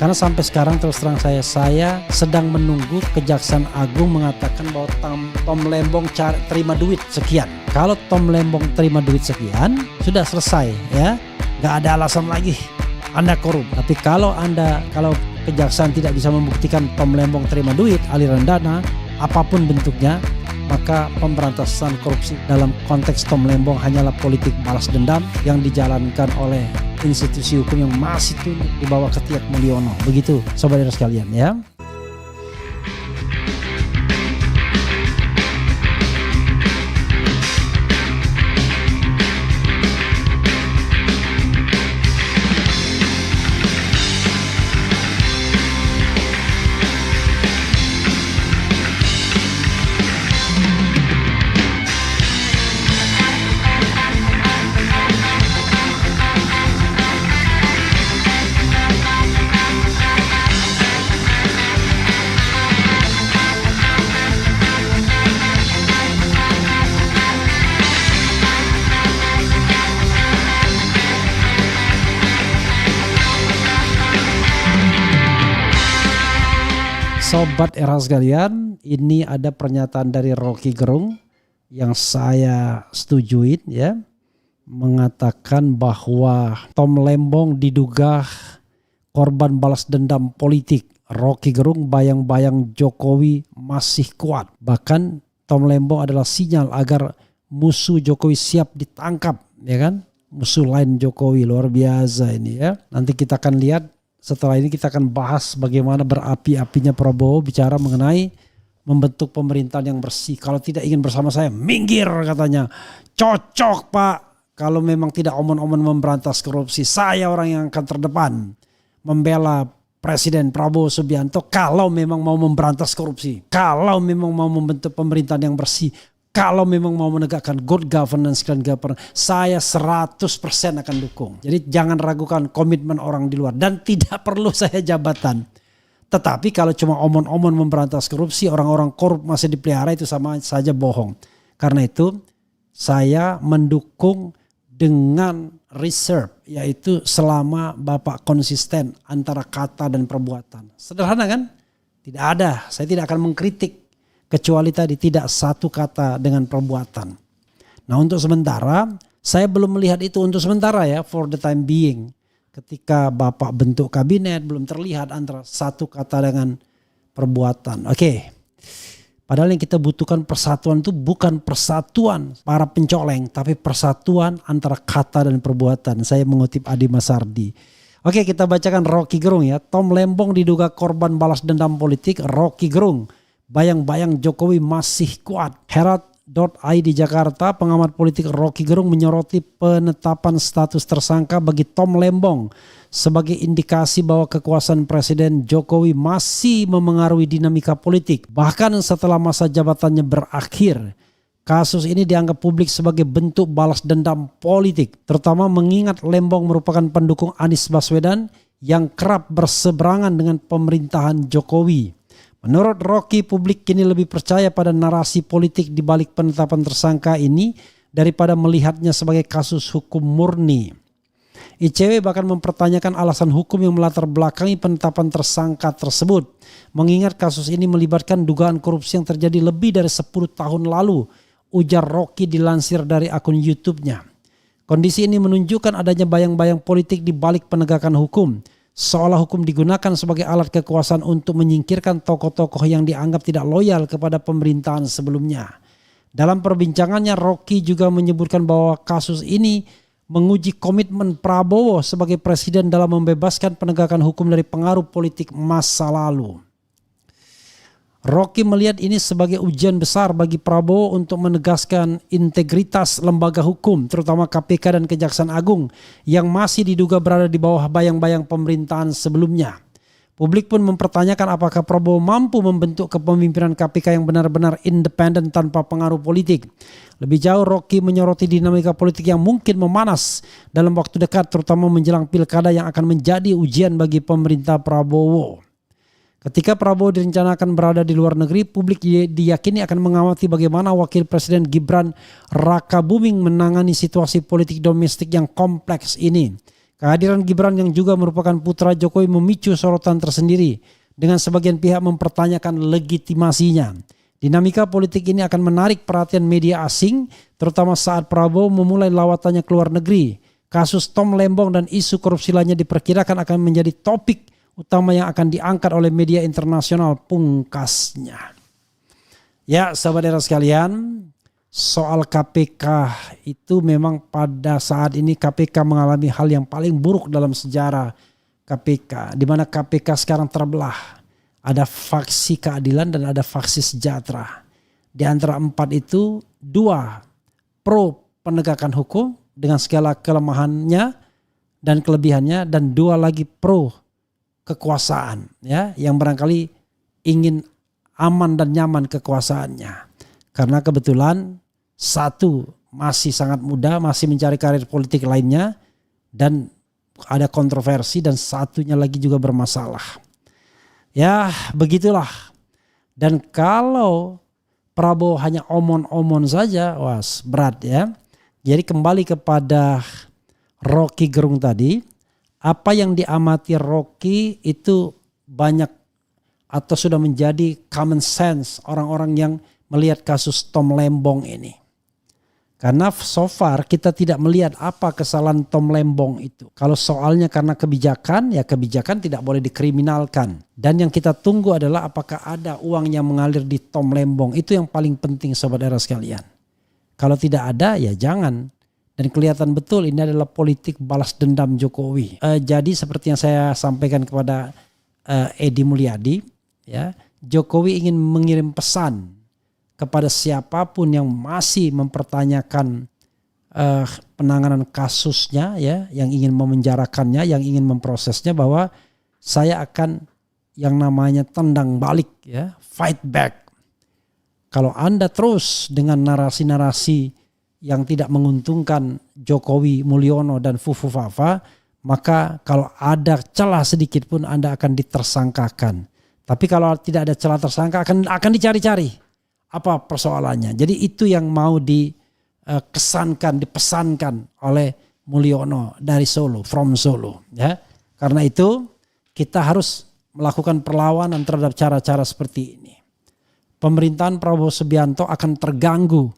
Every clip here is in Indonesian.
Karena sampai sekarang terus terang saya sedang menunggu Kejaksaan Agung mengatakan bahwa Tom Lembong terima duit sekian. Kalau Tom Lembong terima duit sekian, sudah selesai ya. Gak ada alasan lagi Anda korup. Tapi kalau Kejaksaan tidak bisa membuktikan Tom Lembong terima duit, aliran dana, apapun bentuknya, maka pemberantasan korupsi dalam konteks Tom Lembong hanyalah politik balas dendam yang dijalankan oleh institusi hukum yang masih tunduk di bawah ketiak Mulyono. Begitu saudara sekalian ya. Sobat era sekalian, ini ada pernyataan dari Rocky Gerung yang saya setujuin ya, mengatakan bahwa Tom Lembong diduga korban balas dendam politik. Rocky Gerung, bayang-bayang Jokowi masih kuat. Bahkan Tom Lembong adalah sinyal agar musuh Jokowi siap ditangkap, ya kan? Musuh lain Jokowi, luar biasa ini ya. Nanti kita akan lihat. Setelah ini kita akan bahas bagaimana berapi-apinya Prabowo bicara mengenai membentuk pemerintahan yang bersih. Kalau tidak ingin bersama saya, minggir katanya. Cocok Pak, kalau memang tidak omon-omon memberantas korupsi, saya orang yang akan terdepan membela Presiden Prabowo Subianto kalau memang mau memberantas korupsi. Kalau memang mau membentuk pemerintahan yang bersih. Kalau memang mau menegakkan good governance dan governance, saya 100% akan dukung. Jadi jangan ragukan komitmen orang di luar. Dan tidak perlu saya jabatan. Tetapi kalau cuma omon-omon memberantas korupsi, orang-orang korup masih dipelihara, itu sama saja bohong. Karena itu saya mendukung dengan reserve, yaitu selama Bapak konsisten antara kata dan perbuatan. Sederhana kan? Tidak ada, saya tidak akan mengkritik. Kecuali tadi tidak satu kata dengan perbuatan. Nah untuk sementara saya belum melihat itu untuk sementara ya, for the time being. Ketika Bapak bentuk kabinet belum terlihat antara satu kata dengan perbuatan. Oke. Padahal yang kita butuhkan persatuan itu bukan persatuan para pencoleng, tapi persatuan antara kata dan perbuatan. Saya mengutip Adi Masardi. Oke, kita bacakan Rocky Gerung ya. Tom Lembong diduga korban balas dendam politik. Rocky Gerung. Bayang-bayang Jokowi masih kuat. Herald.id Jakarta, pengamat politik Rocky Gerung menyoroti penetapan status tersangka bagi Tom Lembong sebagai indikasi bahwa kekuasaan Presiden Jokowi masih memengaruhi dinamika politik. Bahkan setelah masa jabatannya berakhir, kasus ini dianggap publik sebagai bentuk balas dendam politik, terutama mengingat Lembong merupakan pendukung Anies Baswedan yang kerap berseberangan dengan pemerintahan Jokowi. Menurut Rocky, publik kini lebih percaya pada narasi politik di balik penetapan tersangka ini daripada melihatnya sebagai kasus hukum murni. ICW bahkan mempertanyakan alasan hukum yang melatar belakangi penetapan tersangka tersebut, mengingat kasus ini melibatkan dugaan korupsi yang terjadi lebih dari 10 tahun lalu, ujar Rocky dilansir dari akun YouTube-nya. Kondisi ini menunjukkan adanya bayang-bayang politik di balik penegakan hukum, seolah hukum digunakan sebagai alat kekuasaan untuk menyingkirkan tokoh-tokoh yang dianggap tidak loyal kepada pemerintahan sebelumnya. Dalam perbincangannya, Rocky juga menyebutkan bahwa kasus ini menguji komitmen Prabowo sebagai presiden dalam membebaskan penegakan hukum dari pengaruh politik masa lalu. Rocky melihat ini sebagai ujian besar bagi Prabowo untuk menegaskan integritas lembaga hukum, terutama KPK dan Kejaksaan Agung yang masih diduga berada di bawah bayang-bayang pemerintahan sebelumnya. Publik pun mempertanyakan apakah Prabowo mampu membentuk kepemimpinan KPK yang benar-benar independen tanpa pengaruh politik. Lebih jauh, Rocky menyoroti dinamika politik yang mungkin memanas dalam waktu dekat, terutama menjelang pilkada yang akan menjadi ujian bagi pemerintah Prabowo. Ketika Prabowo direncanakan berada di luar negeri, publik diyakini akan mengamati bagaimana Wakil Presiden Gibran Rakabuming menangani situasi politik domestik yang kompleks ini. Kehadiran Gibran yang juga merupakan putra Jokowi memicu sorotan tersendiri dengan sebagian pihak mempertanyakan legitimasinya. Dinamika politik ini akan menarik perhatian media asing terutama saat Prabowo memulai lawatannya ke luar negeri. Kasus Tom Lembong dan isu korupsi lainnya diperkirakan akan menjadi topik utama yang akan diangkat oleh media internasional pungkasnya. Ya, sahabat era sekalian, soal KPK itu memang pada saat ini KPK mengalami hal yang paling buruk dalam sejarah KPK, di mana KPK sekarang terbelah. Ada faksi keadilan dan ada faksi sejahtera. Di antara empat itu, 2 pro penegakan hukum dengan segala kelemahannya dan kelebihannya, dan 2 lagi pro kekuasaan, ya, yang barangkali ingin aman dan nyaman kekuasaannya. Karena kebetulan 1 masih sangat muda, masih mencari karir politik lainnya, dan ada kontroversi, dan 1-nya lagi juga bermasalah. Ya, begitulah. Dan kalau Prabowo hanya omon-omon saja, wah berat ya. Jadi kembali kepada Rocky Gerung tadi, apa yang diamati Rocky itu banyak atau sudah menjadi common sense orang-orang yang melihat kasus Tom Lembong ini. Karena so far kita tidak melihat apa kesalahan Tom Lembong itu. Kalau soalnya karena kebijakan, ya kebijakan tidak boleh dikriminalkan. Dan yang kita tunggu adalah apakah ada uang yang mengalir di Tom Lembong. Itu yang paling penting sobat era sekalian. Kalau tidak ada ya jangan. Dan kelihatan betul ini adalah politik balas dendam Jokowi. Jadi seperti yang saya sampaikan kepada Edi Mulyadi, ya, Jokowi ingin mengirim pesan kepada siapapun yang masih mempertanyakan penanganan kasusnya, ya, yang ingin memenjarakannya, yang ingin memprosesnya, bahwa saya akan yang namanya tendang balik, ya, fight back. Kalau Anda terus dengan narasi-narasi yang tidak menguntungkan Jokowi, Mulyono, dan Fufu Fafa, maka kalau ada celah sedikit pun Anda akan ditersangkakan. Tapi kalau tidak ada celah tersangka akan dicari-cari apa persoalannya. Jadi itu yang mau dikesankan, dipesankan oleh Mulyono dari Solo, from Solo, ya. Karena itu kita harus melakukan perlawanan terhadap cara-cara seperti ini. Pemerintahan Prabowo Subianto akan terganggu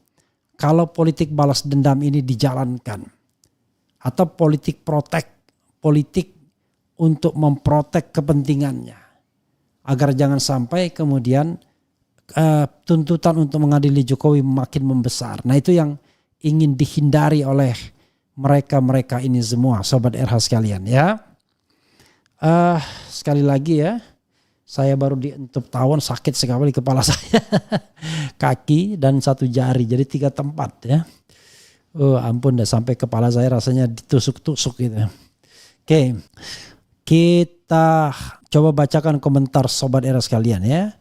kalau politik balas dendam ini dijalankan, atau politik politik untuk memprotek kepentingannya, agar jangan sampai kemudian tuntutan untuk mengadili Jokowi makin membesar. Nah, itu yang ingin dihindari oleh mereka ini semua, sobat RH sekalian, ya. Sekali lagi ya, saya baru dientup tawon, sakit sekali kepala saya. Kaki dan 1 jari, jadi 3 tempat ya. Ampun, dah sampai kepala saya rasanya ditusuk-tusuk gitu. Oke, kita coba bacakan komentar sobat era sekalian ya.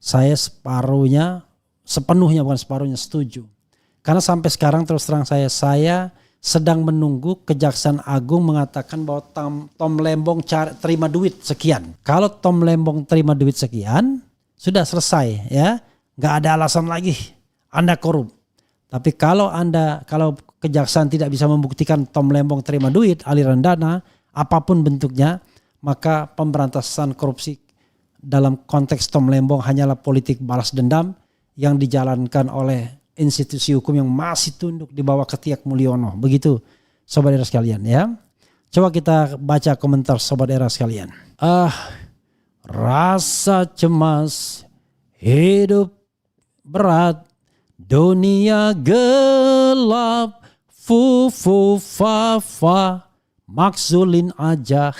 Saya sepenuhnya bukan separuhnya setuju. Karena sampai sekarang terus terang saya sedang menunggu Kejaksaan Agung mengatakan bahwa Tom Lembong terima duit sekian. Kalau Tom Lembong terima duit sekian, sudah selesai ya. Nggak ada alasan lagi Anda korup. Tapi kalau Kejaksaan tidak bisa membuktikan Tom Lembong terima duit, aliran dana, apapun bentuknya, maka pemberantasan korupsi dalam konteks Tom Lembong hanyalah politik balas dendam yang dijalankan oleh institusi hukum yang masih tunduk di bawah ketiak Mulyono. Begitu sobat era sekalian ya. Coba kita baca komentar sobat era sekalian. Rasa cemas, hidup berat, dunia gelap, fufu fafa, maksulin aja.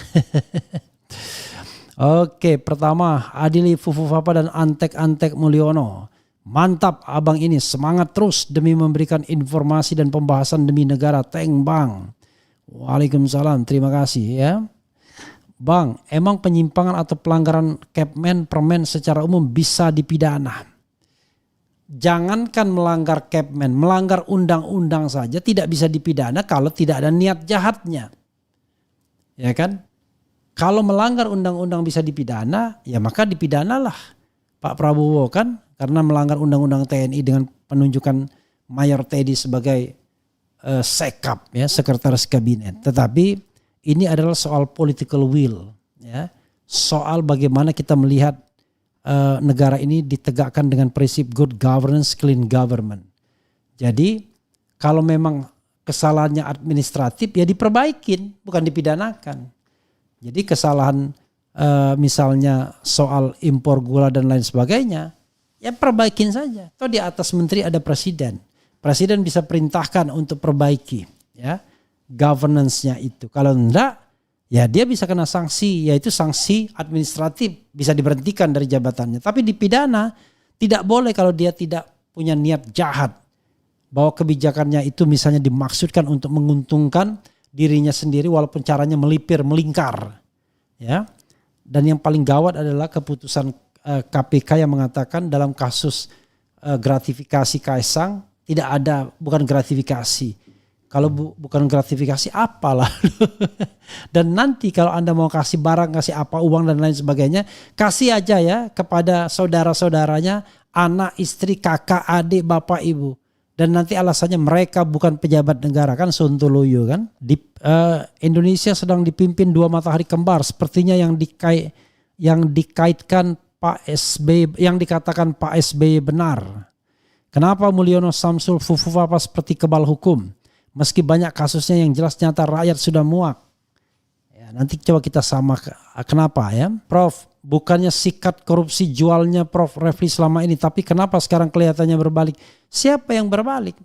Oke, pertama adili Fufu Fapa dan antek-antek Mulyono. Mantap abang ini, semangat terus demi memberikan informasi dan pembahasan demi negara. Teng bang. Waalaikumsalam, terima kasih ya. Bang, emang penyimpangan atau pelanggaran Kepmen Permen secara umum bisa dipidana? Jangankan melanggar Kepmen, melanggar undang-undang saja tidak bisa dipidana kalau tidak ada niat jahatnya. Ya kan? Kalau melanggar undang-undang bisa dipidana, ya maka dipidanalah Pak Prabowo kan, karena melanggar undang-undang TNI dengan penunjukan Mayor Teddy sebagai sekap, ya, sekretaris kabinet. Tetapi ini adalah soal political will, ya. Soal bagaimana kita melihat negara ini ditegakkan dengan prinsip good governance, clean government. Jadi kalau memang kesalahannya administratif ya diperbaikin, bukan dipidanakan. Jadi kesalahan misalnya soal impor gula dan lain sebagainya, ya perbaikin saja. Atau di atas menteri ada presiden. Presiden bisa perintahkan untuk perbaiki, ya, governance-nya itu. Kalau enggak, ya dia bisa kena sanksi, yaitu sanksi administratif, bisa diberhentikan dari jabatannya. Tapi dipidana tidak boleh kalau dia tidak punya niat jahat, bahwa kebijakannya itu misalnya dimaksudkan untuk menguntungkan dirinya sendiri walaupun caranya melingkar, ya. Dan yang paling gawat adalah keputusan KPK yang mengatakan dalam kasus gratifikasi Kaisang tidak ada, bukan gratifikasi. Kalau bukan gratifikasi apalah. Dan nanti kalau Anda mau kasih barang, kasih apa, uang dan lain sebagainya, kasih aja ya kepada saudara-saudaranya, anak, istri, kakak, adik, bapak, ibu. Dan nanti alasannya mereka bukan pejabat negara, kan sontoloyo kan. Di Indonesia sedang dipimpin dua matahari kembar, sepertinya yang dikaitkan Pak SBY, yang dikatakan Pak SBY benar. Kenapa Mulyono Samsul fufu-fufa seperti kebal hukum? Meski banyak kasusnya yang jelas nyata rakyat sudah muak. Ya, nanti coba kita sama kenapa ya. Prof, bukannya sikat korupsi jualnya Prof Refli selama ini. Tapi kenapa sekarang kelihatannya berbalik? Siapa yang berbalik?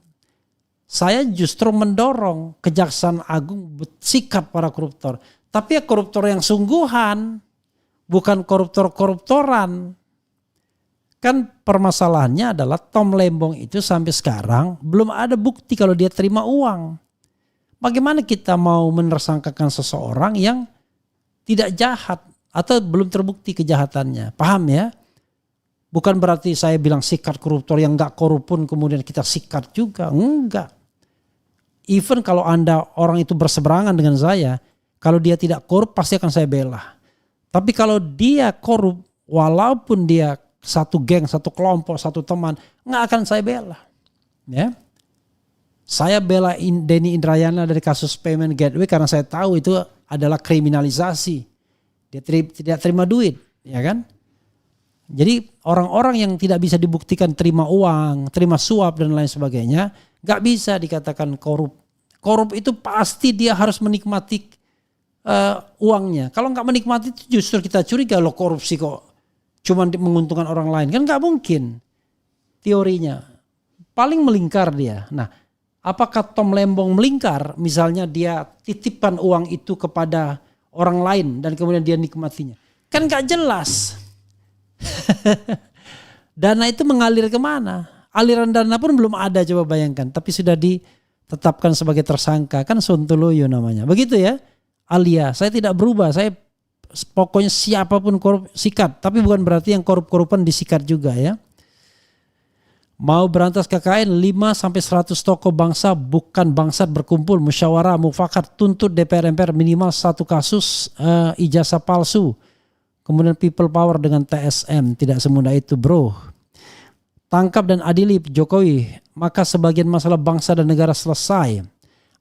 Saya justru mendorong Kejaksaan Agung sikat para koruptor. Tapi ya koruptor yang sungguhan. Bukan koruptor-koruptoran. Kan permasalahannya adalah Tom Lembong itu sampai sekarang belum ada bukti kalau dia terima uang. Bagaimana kita mau menersangkakan seseorang yang tidak jahat atau belum terbukti kejahatannya? Paham ya? Bukan berarti saya bilang sikat koruptor yang gak korup pun kemudian kita sikat juga. Enggak. Even kalau Anda orang itu berseberangan dengan saya, kalau dia tidak korup pasti akan saya bela. Tapi kalau dia korup, walaupun dia satu geng, satu kelompok, satu teman, nggak akan saya bela. Ya, saya bela Denny Indrayana dari kasus payment gateway karena saya tahu itu adalah kriminalisasi. Dia tidak terima duit, ya kan? Jadi orang-orang yang tidak bisa dibuktikan terima uang, terima suap dan lain sebagainya, nggak bisa dikatakan korup. Korup itu pasti dia harus menikmati uangnya. Kalau nggak menikmati itu justru kita curiga loh, korupsi kok cuma menguntungkan orang lain, kan nggak mungkin teorinya. Paling melingkar dia. Nah, apakah Tom Lembong melingkar? Misalnya dia titipkan uang itu kepada orang lain dan kemudian dia nikmatinya. Kan nggak jelas. Dana itu mengalir kemana? Aliran dana pun belum ada, coba bayangkan. Tapi sudah ditetapkan sebagai tersangka. Kan sontoloyo namanya. Begitu ya. Alia, saya tidak berubah. Saya pokoknya siapapun korup sikat, tapi bukan berarti yang korup-korupan disikat juga ya. Mau berantas KKN 5-100 tokoh bangsa bukan bangsat berkumpul musyawarah mufakat tuntut DPR MPR minimal 1 kasus ijazah palsu. Kemudian people power dengan TSM, tidak semudah itu bro. Tangkap dan adili Jokowi, maka sebagian masalah bangsa dan negara selesai.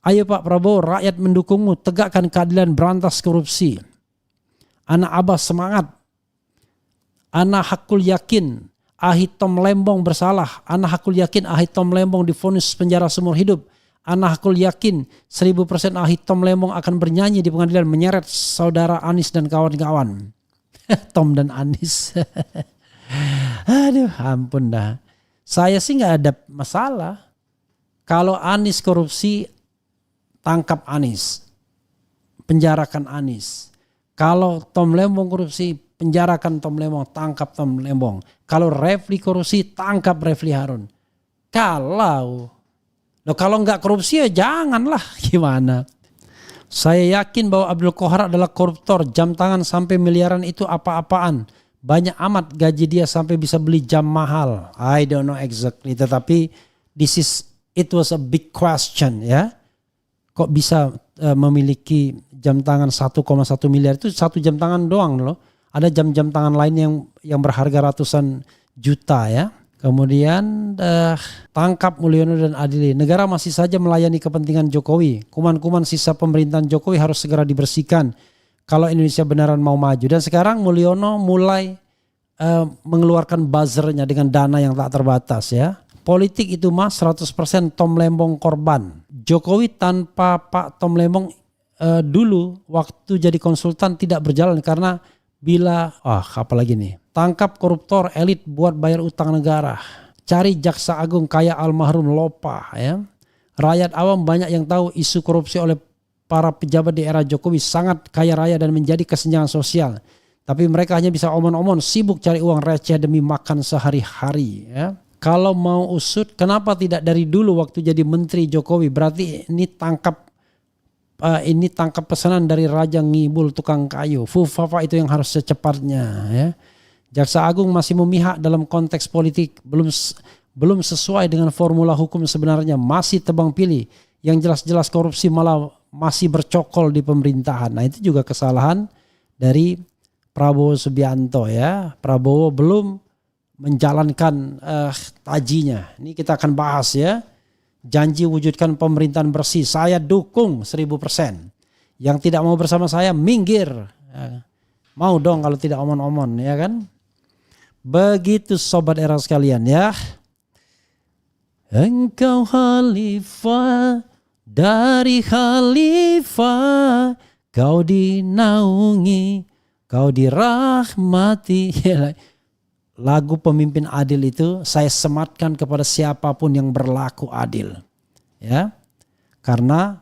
Ayo Pak Prabowo, rakyat mendukungmu, tegakkan keadilan, berantas korupsi. Anak Abbas semangat. Anak Hakul yakin Ahi Tom Lembong bersalah. Anak Hakul yakin Ahi Tom Lembong divonis penjara seumur hidup. Anak Hakul yakin 1000% Ahi Tom Lembong akan bernyanyi di pengadilan menyeret saudara Anies dan kawan-kawan. Tom dan Anies. Aduh ampun dah. Saya sih gak ada masalah. Kalau Anies korupsi, tangkap Anies. Penjarakan Anies. Kalau Tom Lembong korupsi, penjarakan Tom Lembong, tangkap Tom Lembong. Kalau Refli korupsi, tangkap Refli Harun. Kalau nggak korupsi ya janganlah, gimana. Saya yakin bahwa Abdul Qohar adalah koruptor, jam tangan sampai miliaran itu apa-apaan. Banyak amat gaji dia sampai bisa beli jam mahal. I don't know exactly, tetapi it was a big question ya. Kok bisa memiliki jam tangan 1,1 miliar, itu satu jam tangan doang loh. Ada jam-jam tangan lain yang berharga ratusan juta ya. Kemudian tangkap Mulyono dan Adili. Negara masih saja melayani kepentingan Jokowi. Kuman-kuman sisa pemerintahan Jokowi harus segera dibersihkan kalau Indonesia beneran mau maju. Dan sekarang Mulyono mulai mengeluarkan buzzernya dengan dana yang tak terbatas ya. Politik itu mah 100% Tom Lembong korban. Jokowi tanpa Pak Tom Lembong dulu waktu jadi konsultan tidak berjalan karena apalagi nih. Tangkap koruptor elit buat bayar utang negara. Cari jaksa agung kayak almarhum Lopa ya. Rakyat awam banyak yang tahu isu korupsi oleh para pejabat di era Jokowi sangat kaya raya dan menjadi kesenjangan sosial. Tapi mereka hanya bisa omon-omon, sibuk cari uang receh demi makan sehari-hari ya. Kalau mau usut, kenapa tidak dari dulu waktu jadi menteri Jokowi? Berarti ini tangkap pesanan dari Raja Ngibul tukang kayu. Fufafa itu yang harus secepatnya ya. Jaksa Agung masih memihak dalam konteks politik, belum sesuai dengan formula hukum sebenarnya, masih tebang pilih. Yang jelas-jelas korupsi malah masih bercokol di pemerintahan. Nah itu juga kesalahan dari Prabowo Subianto ya. Prabowo belum menjalankan tajinya. Ini kita akan bahas ya. Janji wujudkan pemerintahan bersih, saya dukung 1000%. Yang tidak mau bersama saya minggir. Mau dong kalau tidak omon-omon ya kan. Begitu sobat era sekalian ya. Engkau khalifah dari khalifah, kau dinaungi, kau dirahmati. Lagu Pemimpin Adil itu saya sematkan kepada siapapun yang berlaku adil. Ya. Karena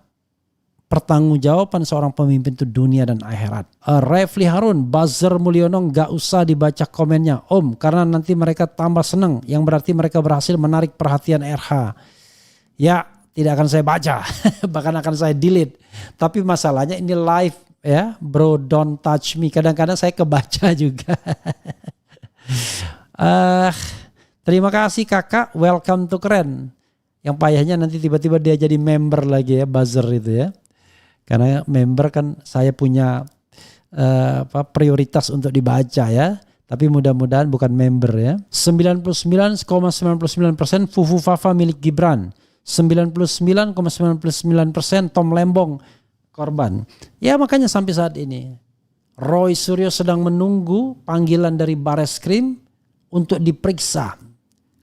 pertanggungjawaban seorang pemimpin itu dunia dan akhirat. Refli Harun, buzzer Mulyono gak usah dibaca komennya Om, karena nanti mereka tambah senang, yang berarti mereka berhasil menarik perhatian RH. Ya tidak akan saya baca, bahkan akan saya delete. Tapi masalahnya ini live ya, bro don't touch me. Kadang-kadang saya kebaca juga. Terima kasih kakak, welcome to Keren. Yang payahnya nanti tiba-tiba dia jadi member lagi ya, buzzer itu ya. Karena member kan saya punya prioritas untuk dibaca ya. Tapi mudah-mudahan bukan member ya. 99,99% Fufu Fafa milik Gibran. 99,99% Tom Lembong korban. Ya makanya sampai saat ini Roy Suryo sedang menunggu panggilan dari Bareskrim untuk diperiksa.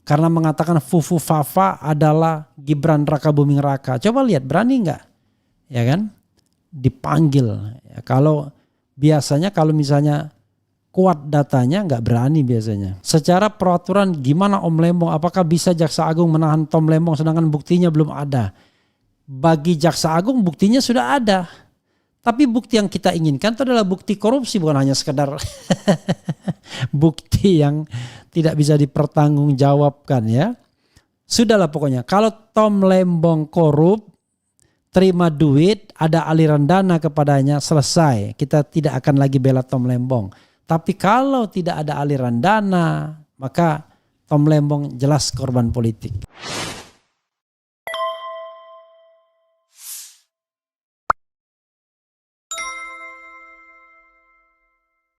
Karena mengatakan Fufu Fafa adalah Gibran Raka Buming Raka. Coba lihat berani nggak? Ya kan? Dipanggil. Ya, kalau biasanya kalau misalnya kuat datanya nggak berani biasanya. Secara peraturan gimana Om Lembong? Apakah bisa Jaksa Agung menahan Tom Lembong sedangkan buktinya belum ada? Bagi Jaksa Agung buktinya sudah ada. Tapi bukti yang kita inginkan itu adalah bukti korupsi, bukan hanya sekedar bukti yang tidak bisa dipertanggungjawabkan ya. Sudahlah pokoknya kalau Tom Lembong korup, terima duit, ada aliran dana kepadanya, selesai. Kita tidak akan lagi bela Tom Lembong. Tapi kalau tidak ada aliran dana, maka Tom Lembong jelas korban politik.